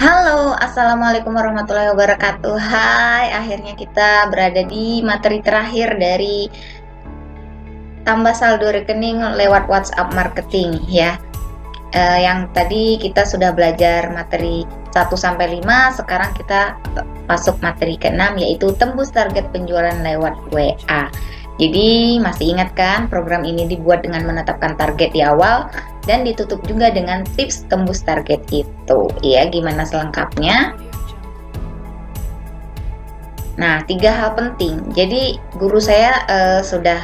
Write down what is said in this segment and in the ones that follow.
Halo, assalamualaikum warahmatullahi wabarakatuh. Hai, akhirnya kita berada di materi terakhir dari tambah saldo rekening lewat WhatsApp marketing ya. Yang tadi kita sudah belajar materi 1 sampai 5, sekarang kita masuk materi ke-6 yaitu tembus target penjualan lewat WA. Jadi masih ingat kan, program ini dibuat dengan menetapkan target di awal dan ditutup juga dengan tips tembus target itu. Ya, gimana selengkapnya? Nah, 3 hal penting. Jadi guru saya sudah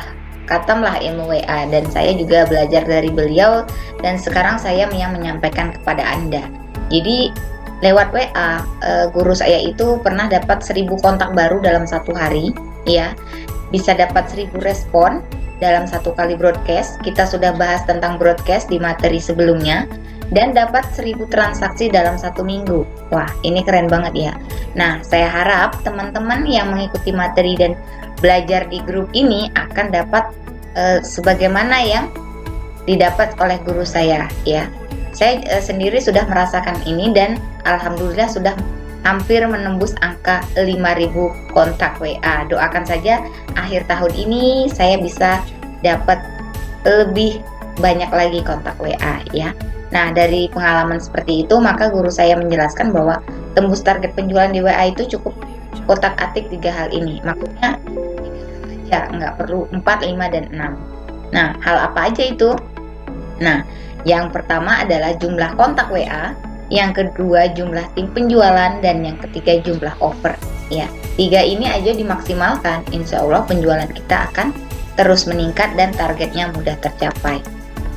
katam lah ilmu WA dan saya juga belajar dari beliau dan sekarang saya yang menyampaikan kepada Anda. Jadi lewat WA guru saya itu pernah dapat 1000 kontak baru dalam satu hari ya. Bisa dapat 1000 respon dalam satu kali broadcast. Kita sudah bahas tentang broadcast di materi sebelumnya. Dan dapat 1000 transaksi dalam satu minggu. Wah, ini keren banget ya. Nah, saya harap teman-teman yang mengikuti materi dan belajar di grup ini akan dapat sebagaimana yang didapat oleh guru saya ya. Saya sendiri sudah merasakan ini dan alhamdulillah sudah hampir menembus angka 5000 kontak WA. Doakan saja akhir tahun ini saya bisa dapat lebih banyak lagi kontak WA ya. Nah, dari pengalaman seperti itu, maka guru saya menjelaskan bahwa tembus target penjualan di WA itu cukup otak-atik 3 hal ini. Maksudnya ya nggak perlu 4, 5, dan 6. Nah, hal apa aja itu? Nah, yang pertama adalah jumlah kontak WA, yang kedua jumlah tim penjualan, dan yang ketiga jumlah offer. Ya, 3 ini aja dimaksimalkan, insya Allah penjualan kita akan terus meningkat dan targetnya mudah tercapai.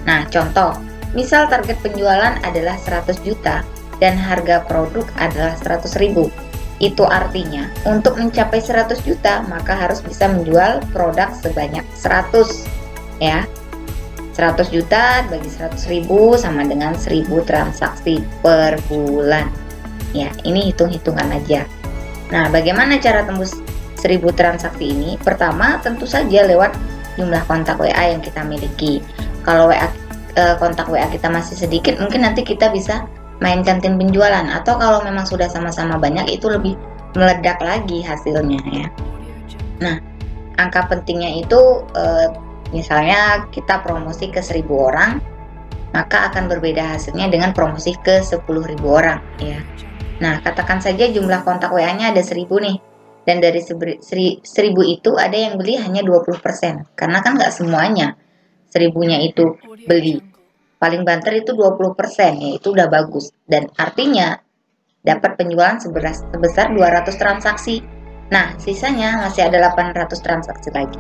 Nah, contoh, misal target penjualan adalah 100 juta dan harga produk adalah 100.000. Itu artinya untuk mencapai 100 juta maka harus bisa menjual produk sebanyak 100 ya. 100 juta bagi 100.000 sama dengan 1000 transaksi per bulan. Ya, ini hitung-hitungan aja. Nah, bagaimana cara tembus 1000 transaksi ini? Pertama, tentu saja lewat jumlah kontak WA yang kita miliki. Kalau kontak WA kita masih sedikit, mungkin nanti kita bisa mainkan tim penjualan, atau kalau memang sudah sama-sama banyak itu lebih meledak lagi hasilnya ya. Nah, angka pentingnya itu misalnya kita promosi ke 1000 orang, maka akan berbeda hasilnya dengan promosi ke 10.000 orang ya. Nah, katakan saja jumlah kontak WA-nya ada 1000 nih, dan dari 1000 itu ada yang beli hanya 20%, karena kan nggak semuanya 1000-nya itu beli. Paling banter itu 20%, ya itu udah bagus. Dan artinya dapat penjualan sebesar 200 transaksi. Nah, sisanya masih ada 800 transaksi lagi.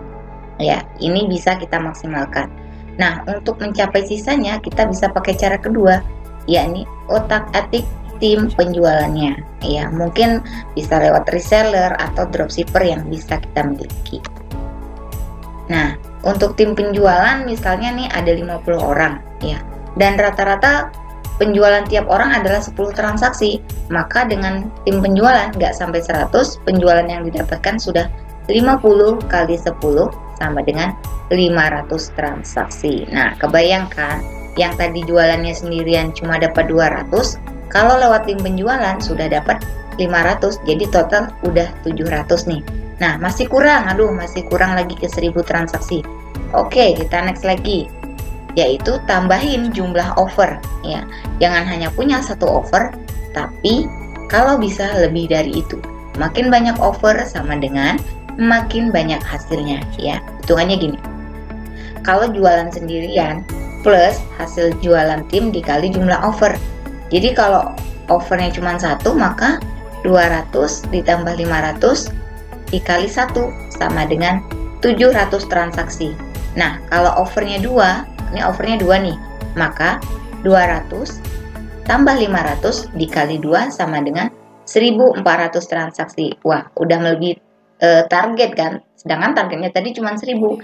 Ya, ini bisa kita maksimalkan. Nah, untuk mencapai sisanya kita bisa pakai cara kedua, yakni otak-atik tim penjualannya. Ya, mungkin bisa lewat reseller atau dropshipper yang bisa kita miliki. Nah, untuk tim penjualan misalnya nih ada 50 orang ya. Dan rata-rata penjualan tiap orang adalah 10 transaksi. Maka dengan tim penjualan nggak sampai 100, penjualan yang didapatkan sudah 50 kali 10 sama dengan 500 transaksi. Nah, kebayangkan yang tadi jualannya sendirian cuma dapat 200, kalau lewat tim penjualan sudah dapat 500, jadi total udah 700 nih. Nah, masih kurang, masih kurang lagi ke 1000 transaksi. Oke, kita next lagi, yaitu tambahin jumlah offer ya. Jangan hanya punya satu offer, tapi kalau bisa lebih dari itu. Makin banyak offer sama dengan makin banyak hasilnya ya. Hitungannya gini, kalau jualan sendirian plus hasil jualan tim dikali jumlah offer. Jadi kalau offernya cuma 1, maka 200 ditambah 500 dikali 1 sama dengan 700 transaksi. Nah, kalau offernya 2, ini offernya 2 nih, maka 200 tambah 500 dikali 2 sama dengan 1400 transaksi. Wah, udah melebihi target kan, sedangkan targetnya tadi cuma 1000.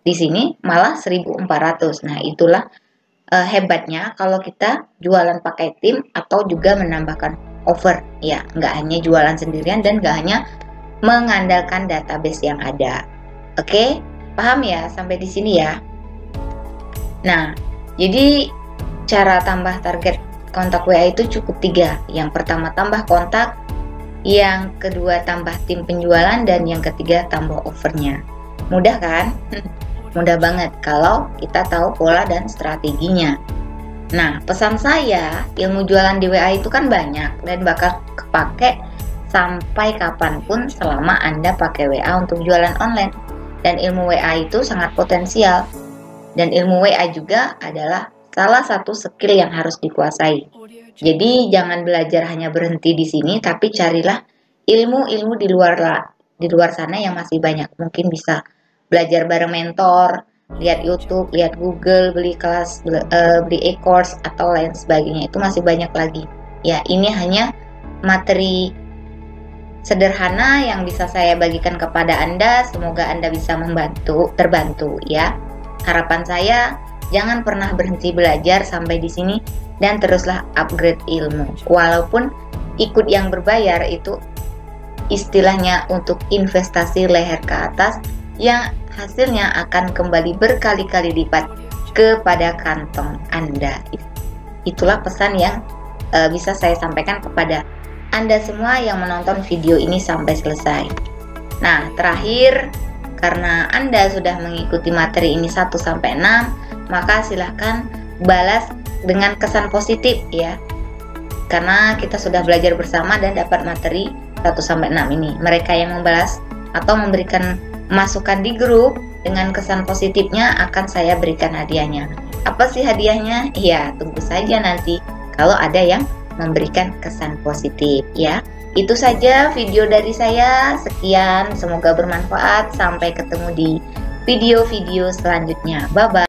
Di sini malah 1400. Nah, itulah hebatnya kalau kita jualan pakai tim atau juga menambahkan offer ya, nggak hanya jualan sendirian dan nggak hanya mengandalkan database yang ada. Oke, paham ya sampai di sini ya. Nah, jadi cara tambah target kontak WA itu cukup 3. Yang pertama tambah kontak, yang kedua tambah tim penjualan, dan yang ketiga tambah offernya. Mudah kan? Mudah banget kalau kita tahu pola dan strateginya. Nah, pesan saya, ilmu jualan di WA itu kan banyak dan bakal kepake sampai kapanpun selama Anda pakai WA untuk jualan online. Dan ilmu WA itu sangat potensial. Dan ilmu WA juga adalah salah satu skill yang harus dikuasai. Jadi jangan belajar hanya berhenti di sini, tapi carilah ilmu-ilmu di luar sana yang masih banyak. Mungkin bisa belajar bareng mentor, lihat YouTube, lihat Google, beli kelas, beli e-course atau lain sebagainya. Itu masih banyak lagi. Ya, ini hanya materi sederhana yang bisa saya bagikan kepada Anda. Semoga Anda bisa terbantu ya. Harapan saya, jangan pernah berhenti belajar sampai di sini dan teruslah upgrade ilmu. Walaupun ikut yang berbayar itu istilahnya untuk investasi leher ke atas yang hasilnya akan kembali berkali-kali lipat kepada kantong Anda. Itulah pesan yang bisa saya sampaikan kepada Anda semua yang menonton video ini sampai selesai. Nah, terakhir, karena Anda sudah mengikuti materi ini 1-6, maka silahkan balas dengan kesan positif ya. Karena kita sudah belajar bersama dan dapat materi 1-6 ini. Mereka yang membalas atau memberikan masukan di grup dengan kesan positifnya akan saya berikan hadiahnya. Apa sih hadiahnya? Ya, tunggu saja nanti kalau ada yang memberikan kesan positif ya. Itu saja video dari saya. Sekian, semoga bermanfaat. Sampai ketemu di video-video selanjutnya. Bye-bye.